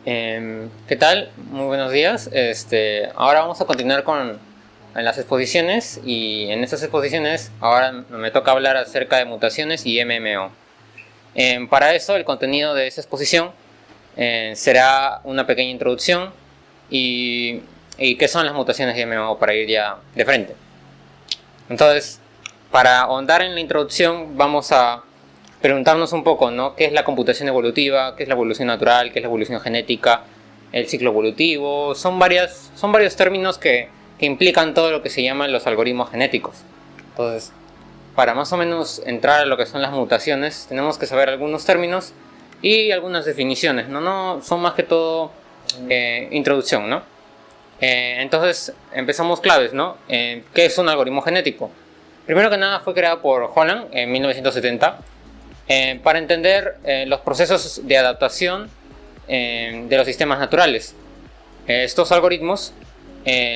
¿Qué tal? Muy buenos días. Ahora vamos a continuar con las exposiciones, y en estas exposiciones ahora me toca hablar acerca de mutaciones y MMO. Para eso, el contenido de esa exposición será una pequeña introducción y qué son las mutaciones y MMO, para ir ya de frente. Entonces, para ahondar en la introducción, vamos a preguntarnos un poco, ¿no? ¿Qué es la computación evolutiva? ¿Qué es la evolución natural? ¿Qué es la evolución genética? El ciclo evolutivo. Son varios términos que implican todo lo que se llaman los algoritmos genéticos. Entonces, para más o menos entrar a lo que son las mutaciones, tenemos que saber algunos términos y algunas definiciones, ¿no? Son más que todo introducción, ¿no? Entonces, empezamos claves, ¿no? ¿Qué es un algoritmo genético? Primero que nada, fue creado por Holland en 1970 para entender los procesos de adaptación de los sistemas naturales. Estos algoritmos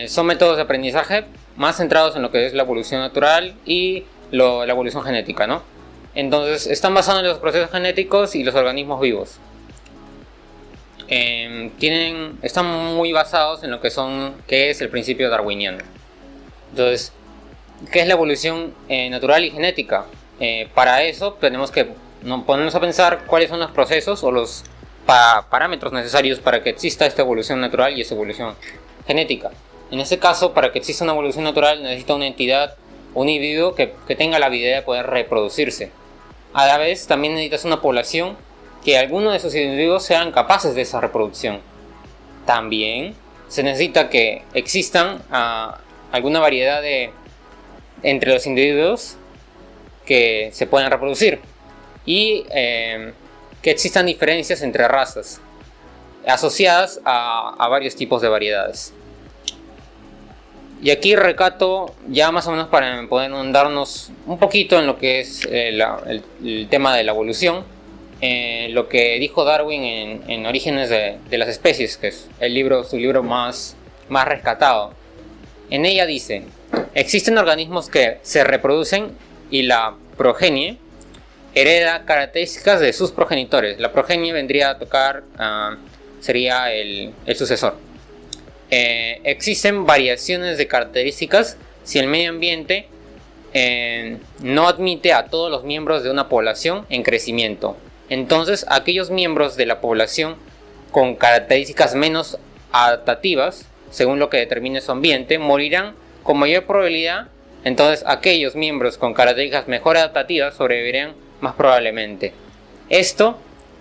son métodos de aprendizaje más centrados en lo que es la evolución natural y la evolución genética, ¿no? Entonces, están basados en los procesos genéticos y los organismos vivos. Están muy basados en lo que es el principio darwiniano. Entonces, ¿qué es la evolución natural y genética? Para eso tenemos que ponernos a pensar cuáles son los procesos o los parámetros necesarios para que exista esta evolución natural y esta evolución genética. En este caso, para que exista una evolución natural, necesita una entidad, un individuo que tenga la habilidad de poder reproducirse. A la vez, también necesitas una población que algunos de esos individuos sean capaces de esa reproducción. También se necesita que existan alguna variedad entre los individuos que se puedan reproducir, y que existan diferencias entre razas asociadas a varios tipos de variedades. Y aquí recato ya más o menos para poder ahondarnos un poquito en lo que es el tema de la evolución, lo que dijo Darwin en Orígenes de las Especies, que es su libro más rescatado. En ella dice: existen organismos que se reproducen y la progenie hereda características de sus progenitores. La progenie vendría a tocar, sería el sucesor. Existen variaciones de características si el medio ambiente no admite a todos los miembros de una población en crecimiento. Entonces, aquellos miembros de la población con características menos adaptativas, según lo que determine su ambiente, morirán con mayor probabilidad. Entonces, aquellos miembros con características mejor adaptativas sobrevivirán más probablemente.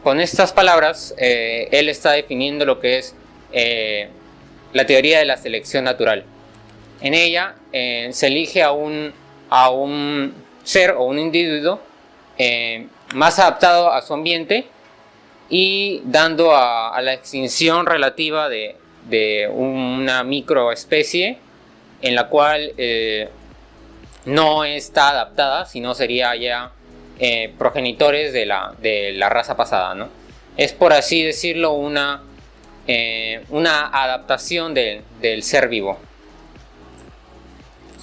Con estas palabras, él está definiendo lo que es la teoría de la selección natural. En ella se elige a un ser o un individuo más adaptado a su ambiente, y dando a la extinción relativa de una microespecie en la cual no está adaptada, sino sería ya progenitores de la raza pasada, ¿no? Es, por así decirlo, una adaptación del ser vivo.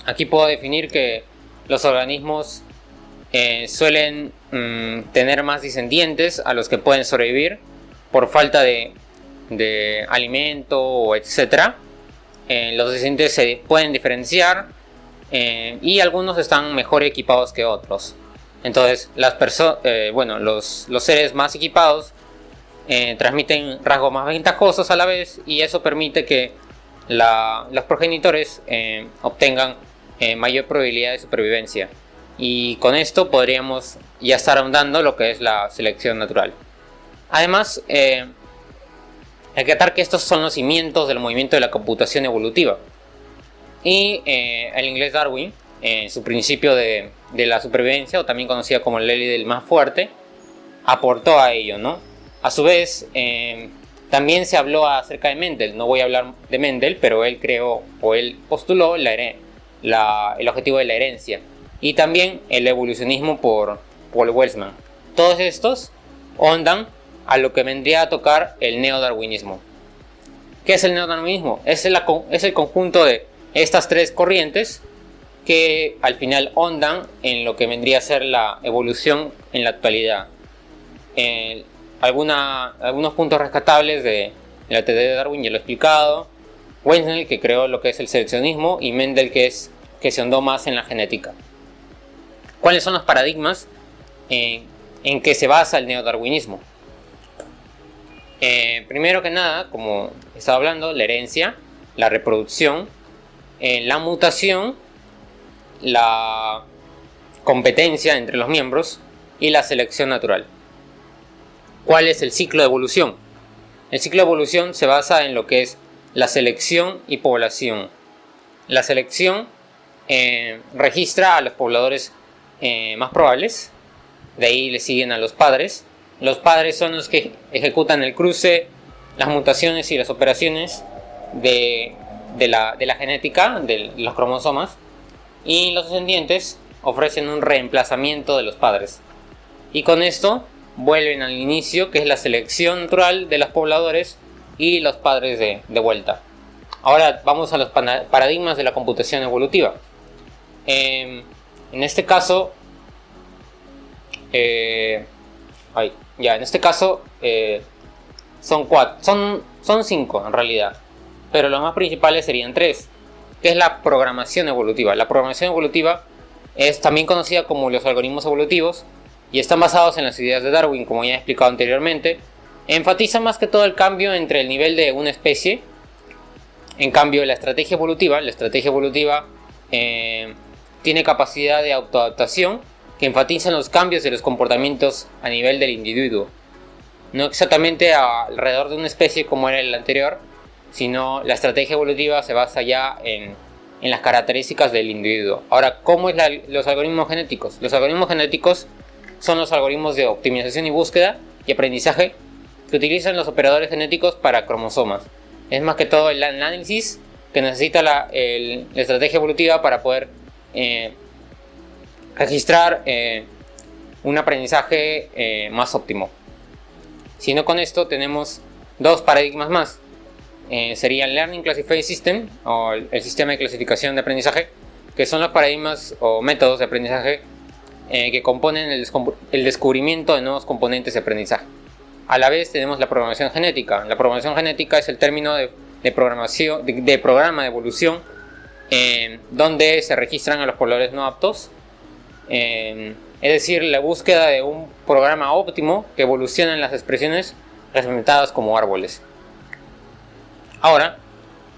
Aquí puedo definir que los organismos suelen tener más descendientes a los que pueden sobrevivir por falta de alimento, etc. Los descendientes se pueden diferenciar, y algunos están mejor equipados que otros. Entonces, los seres más equipados transmiten rasgos más ventajosos a la vez, y eso permite que los progenitores obtengan mayor probabilidad de supervivencia. Y con esto podríamos ya estar ahondando lo que es la selección natural. Además, aclarar que estos son los cimientos del movimiento de la computación evolutiva. Y el inglés Darwin, su principio de la supervivencia, o también conocida como la ley del más fuerte, aportó a ello, ¿no? A su vez, también se habló acerca de Mendel. No voy a hablar de Mendel, pero él creó, o él postuló el objetivo de la herencia. Y también el evolucionismo por Paul Welsman. Todos estos ondan a lo que vendría a tocar el neodarwinismo. ¿Qué es el neodarwinismo? Es el conjunto de estas tres corrientes que al final ondan en lo que vendría a ser la evolución en la actualidad. Algunos puntos rescatables de la teoría de Darwin ya lo he explicado, Wensnell, que creó lo que es el seleccionismo, y Mendel, que se ahondó más en la genética. ¿Cuáles son los paradigmas en que se basa el neodarwinismo? Primero que nada, como estaba hablando, la herencia, la reproducción, la mutación, la competencia entre los miembros y la selección natural. ¿Cuál es el ciclo de evolución? El ciclo de evolución se basa en lo que es la selección y población. La selección registra a los pobladores más probables, de ahí le siguen a los padres. Los padres son los que ejecutan el cruce, las mutaciones y las operaciones de la genética, de los cromosomas, y los descendientes ofrecen un reemplazamiento de los padres. Y con esto vuelven al inicio, que es la selección natural de los pobladores y los padres de vuelta. Ahora vamos a los paradigmas de la computación evolutiva. En este caso, son 5 en realidad, pero los más principales serían 3, que es la programación evolutiva. La programación evolutiva es también conocida como los algoritmos evolutivos y están basados en las ideas de Darwin, como ya he explicado anteriormente. Enfatiza más que todo el cambio entre el nivel de una especie. En cambio, la estrategia evolutiva tiene capacidad de autoadaptación, que enfatiza en los cambios de los comportamientos a nivel del individuo. No exactamente alrededor de una especie como era el anterior, sino la estrategia evolutiva se basa ya en las características del individuo. Ahora, ¿cómo es los algoritmos genéticos? Los algoritmos genéticos son los algoritmos de optimización y búsqueda y aprendizaje que utilizan los operadores genéticos para cromosomas. Es más que todo el análisis que necesita la estrategia evolutiva para poder registrar un aprendizaje más óptimo. Si no, con esto tenemos 2 paradigmas más. Sería el Learning Classification System, o el sistema de clasificación de aprendizaje, que son los paradigmas o métodos de aprendizaje que componen el descubrimiento de nuevos componentes de aprendizaje. A la vez tenemos la programación genética. La programación genética es el término de programa de evolución, donde se registran a los pobladores no aptos, es decir, la búsqueda de un programa óptimo que evoluciona en las expresiones representadas como árboles. Ahora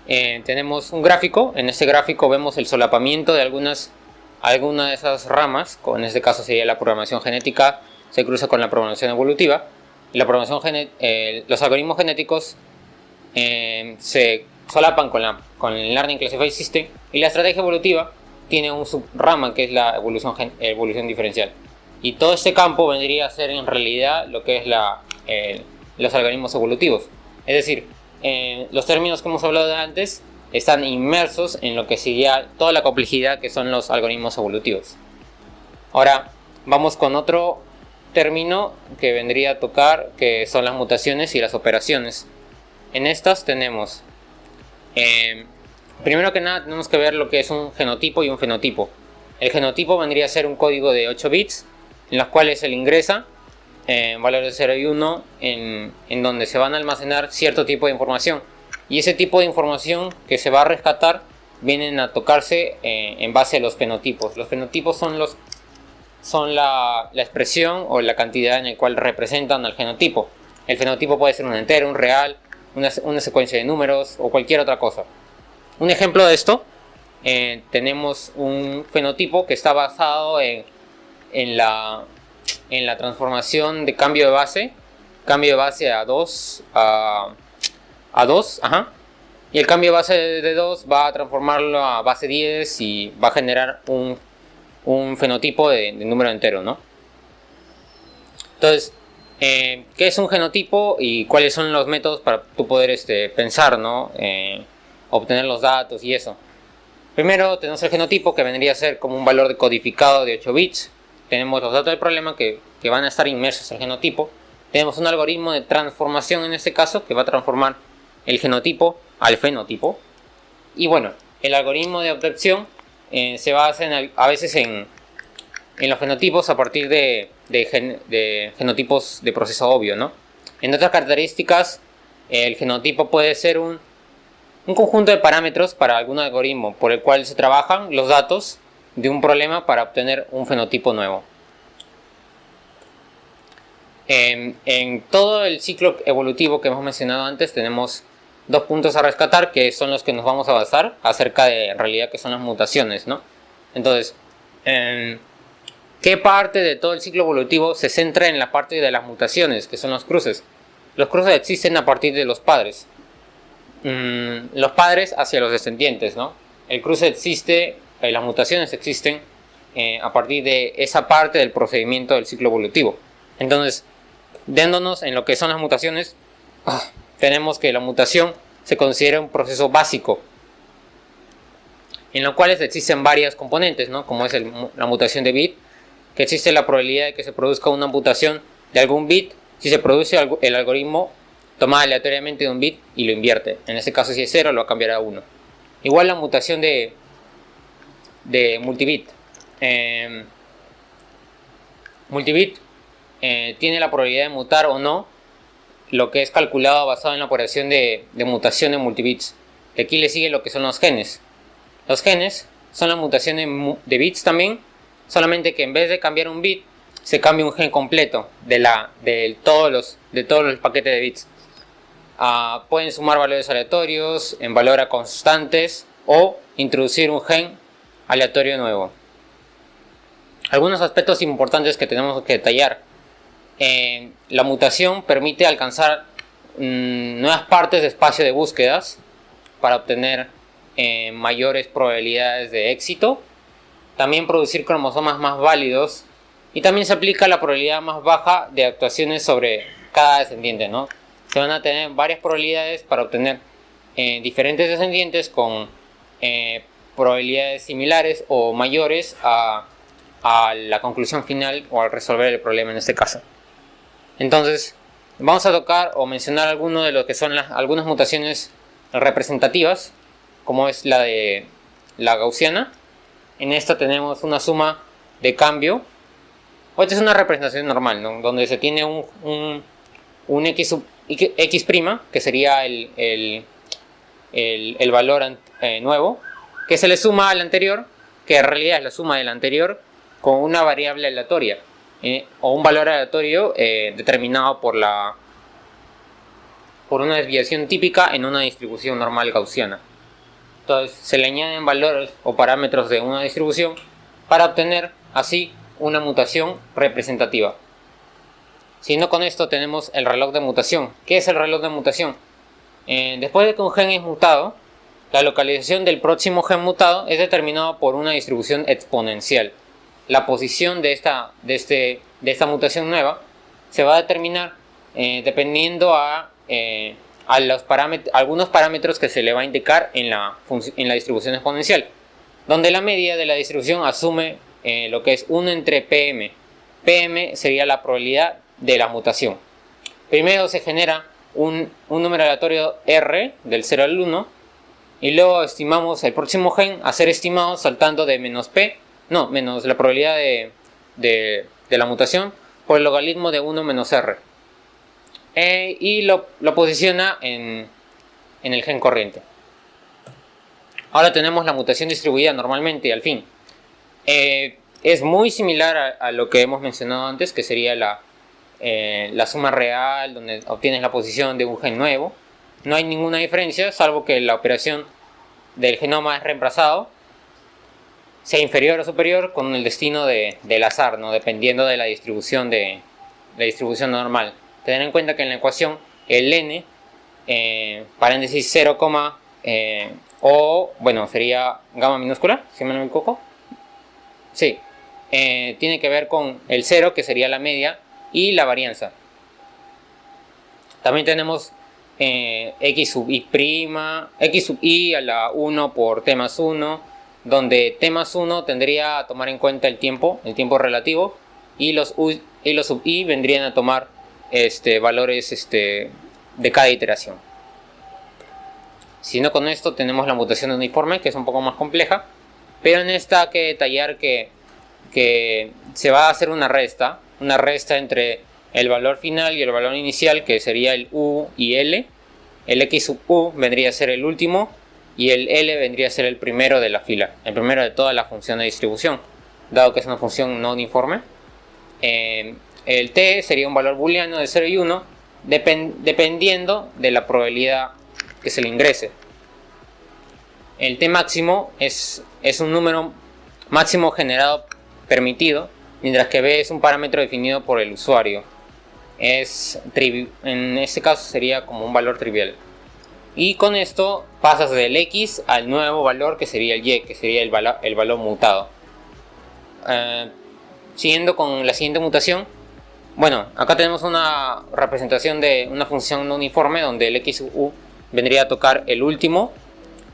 tenemos un gráfico. En este gráfico vemos el solapamiento de alguna de esas ramas. En este caso sería la programación genética, se cruza con la programación evolutiva. Y los algoritmos genéticos se solapan con el Learning Classification System, y la estrategia evolutiva tiene un subrama que es la evolución diferencial. Y todo este campo vendría a ser en realidad lo que es los algoritmos evolutivos. Es decir, los términos que hemos hablado antes están inmersos en lo que sería toda la complejidad que son los algoritmos evolutivos. Ahora vamos con otro término que vendría a tocar, que son las mutaciones y las operaciones. En estas tenemos, primero que nada, tenemos que ver lo que es un genotipo y un fenotipo. El genotipo vendría a ser un código de 8 bits, en los cuales él ingresa valores de 0 y 1, en donde se van a almacenar cierto tipo de información. Y ese tipo de información que se va a rescatar vienen a tocarse en base a los fenotipos. Los fenotipos son la expresión o la cantidad en la cual representan al genotipo. El fenotipo puede ser un entero, un real, una secuencia de números o cualquier otra cosa. Un ejemplo de esto, tenemos un fenotipo que está basado en la transformación de cambio de base a 2, a 2, y el cambio de base de 2 va a transformarlo a base 10 y va a generar un fenotipo de número entero, ¿no? Entonces, ¿qué es un genotipo y cuáles son los métodos para tú poder pensar, ¿no? Obtener los datos y eso? Primero tenemos el genotipo, que vendría a ser como un valor decodificado de 8 bits. Tenemos los datos del problema que van a estar inmersos en el genotipo. Tenemos un algoritmo de transformación en este caso, que va a transformar el genotipo al fenotipo. Y bueno, el algoritmo de obtención se basa a veces en los fenotipos a partir de genotipos de proceso obvio, ¿no? En otras características El genotipo puede ser un conjunto de parámetros para algún algoritmo por el cual se trabajan los datos de un problema para obtener un fenotipo nuevo. En todo el ciclo evolutivo que hemos mencionado antes tenemos dos puntos a rescatar, que son los que nos vamos a basar acerca de en realidad que son las mutaciones, ¿no? Entonces, ¿qué parte de todo el ciclo evolutivo se centra en la parte de las mutaciones, que son los cruces? Los cruces existen a partir de los padres. Los padres hacia los descendientes, ¿no? El cruce existe, las mutaciones existen a partir de esa parte del procedimiento del ciclo evolutivo. Entonces, dándonos en lo que son las mutaciones, tenemos que la mutación se considera un proceso básico en lo cual existen varias componentes, ¿no? Como es la mutación de bit, que existe la probabilidad de que se produzca una mutación de algún bit si se produce el algoritmo toma aleatoriamente de un bit y lo invierte. En este caso, si es 0, lo va a cambiar a 1. Igual la mutación de multibit. Multibit tiene la probabilidad de mutar o no, lo que es calculado basado en la operación de mutación de multibits. De aquí le sigue lo que son los genes. Los genes son la mutación de bits también, solamente que en vez de cambiar un bit, se cambia un gen completo de todos los paquetes de bits. Pueden sumar valores aleatorios en valor a constantes o introducir un gen aleatorio nuevo. Algunos aspectos importantes que tenemos que detallar. La mutación permite alcanzar nuevas partes de espacio de búsquedas para obtener mayores probabilidades de éxito. También producir cromosomas más válidos. Y también se aplica la probabilidad más baja de actuaciones sobre cada descendiente, ¿no? Se van a tener varias probabilidades para obtener diferentes descendientes con probabilidades similares o mayores a la conclusión final o al resolver el problema en este caso. Entonces, vamos a tocar o mencionar algunos de lo que son algunas mutaciones representativas, como es la de la gaussiana. En esta tenemos una suma de cambio. Esta es una representación normal, ¿no? Donde se tiene un x', que sería el valor nuevo, que se le suma al anterior, que en realidad es la suma del anterior, con una variable aleatoria, o un valor aleatorio determinado por una desviación típica en una distribución normal gaussiana. Entonces se le añaden valores o parámetros de una distribución para obtener así una mutación representativa. Si no, con esto tenemos el reloj de mutación. ¿Qué es el reloj de mutación? Después de que un gen es mutado, la localización del próximo gen mutado es determinada por una distribución exponencial. La posición de esta mutación nueva se va a determinar dependiendo a algunos parámetros que se le va a indicar en la distribución exponencial, donde la media de la distribución asume lo que es 1 entre PM. PM sería la probabilidad de la mutación. Primero se genera un número aleatorio R del 0 al 1 y luego estimamos el próximo gen a ser estimado saltando de menos la probabilidad de la mutación por el logaritmo de 1 menos R. Y lo posiciona en el gen corriente. Ahora tenemos la mutación distribuida normalmente al fin. Es muy similar a lo que hemos mencionado antes, que sería la suma real, donde obtienes la posición de un gen nuevo. No hay ninguna diferencia, salvo que la operación del genoma es reemplazado, sea inferior o superior, con el destino del azar, ¿no? Dependiendo de la distribución normal. Tener en cuenta que en la ecuación el n, paréntesis 0, o bueno, sería gamma minúscula, si me no me equivoco. Sí, tiene que ver con el 0, que sería la media, y la varianza. También tenemos x sub i a la 1 por t más 1, donde t más 1 tendría a tomar en cuenta el tiempo relativo, y los sub i vendrían a tomar valores de cada iteración. Si no, con esto tenemos la mutación uniforme, que es un poco más compleja, pero en esta hay que detallar que se va a hacer una resta entre el valor final y el valor inicial, que sería el u y l, el X sub U vendría a ser el último y el L vendría a ser el primero de la fila, el primero de toda la función de distribución, dado que es una función no uniforme. El T sería un valor booleano de 0 y 1, dependiendo de la probabilidad que se le ingrese. El T máximo es un número máximo generado permitido, mientras que B es un parámetro definido por el usuario. En este caso sería como un valor trivial. Y con esto pasas del X al nuevo valor que sería el Y, que sería el valor mutado. Siguiendo con la siguiente mutación. Bueno, acá tenemos una representación de una función no uniforme donde el X sub U vendría a tocar el último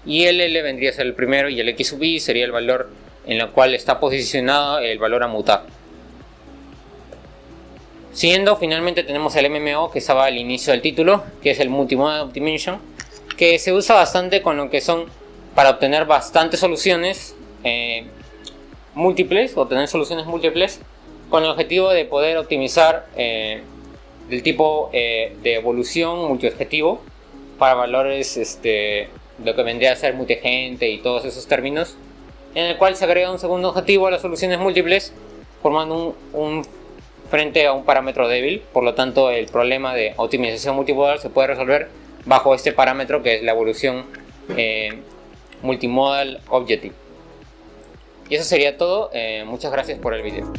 y el L vendría a ser el primero y el X sub I sería el valor en el cual está posicionado el valor a mutar. Siguiendo, finalmente tenemos el MMO que estaba al inicio del título, que es el Multimodal Optimization, que se usa bastante con lo que son para obtener bastantes soluciones múltiples, obtener soluciones múltiples, con el objetivo de poder optimizar del tipo de evolución multiobjetivo para valores, lo que vendría a ser multigente y todos esos términos, en el cual se agrega un segundo objetivo a las soluciones múltiples, formando un frente a un parámetro débil. Por lo tanto, el problema de optimización multimodal se puede resolver bajo este parámetro que es la evolución Multimodal Objective. Y eso sería todo. Muchas gracias por el video.